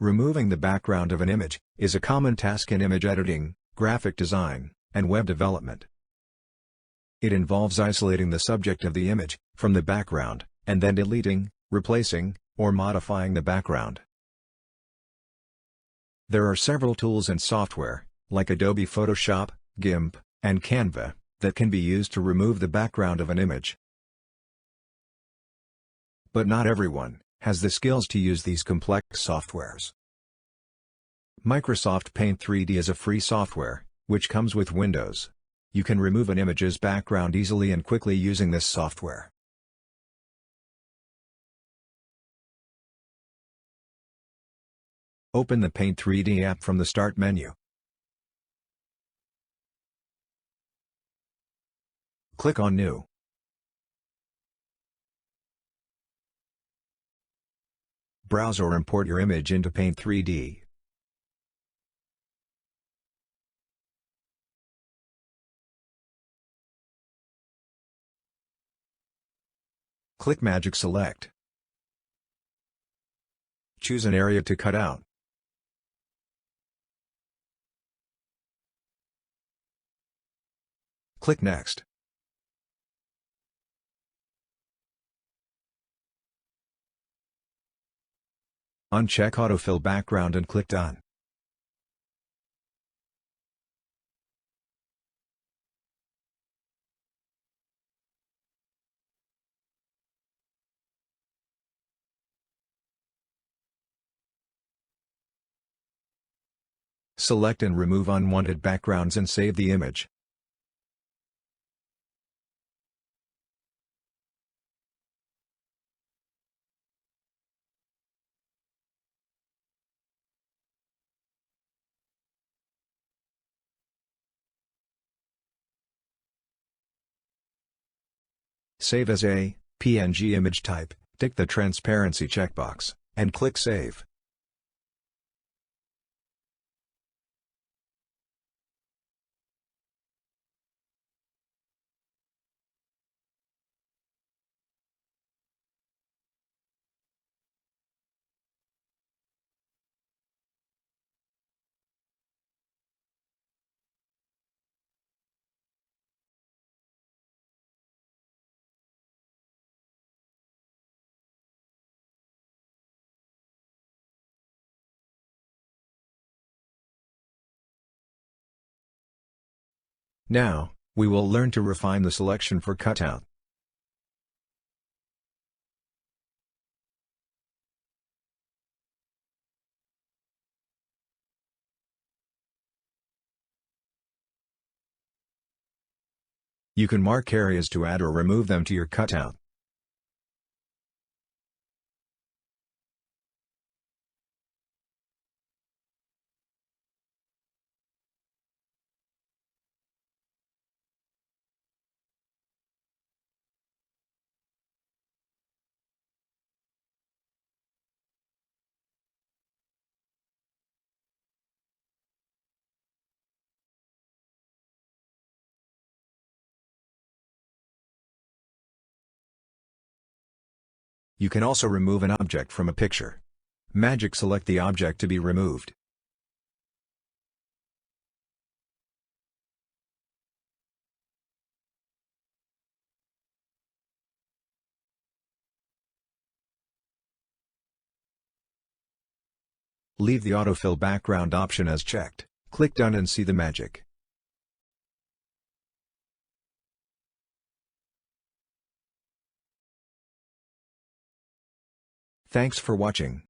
Removing the background of an image is a common task in image editing, graphic design, and web development. It involves isolating the subject of the image from the background, and then deleting, replacing, or modifying the background. There are several tools and software, like Adobe Photoshop, GIMP, and Canva, that can be used to remove the background of an image. But not everyone has the skills to use these complex softwares. Microsoft Paint 3D is a free software, which comes with Windows. You can remove an image's background easily and quickly using this software. Open the Paint 3D app from the Start menu. Click on New. Browse or import your image into Paint 3D. Click Magic Select. Choose an area to cut out. Click Next. Uncheck Autofill Background and click Done. Select and remove unwanted backgrounds and save the image. Save as a PNG image type, tick the transparency checkbox, and click Save. Now, we will learn to refine the selection for cutout. You can mark areas to add or remove them to your cutout. You can also remove an object from a picture. Magic select the object to be removed. Leave the autofill background option as checked. Click Done and see the magic. Thanks for watching.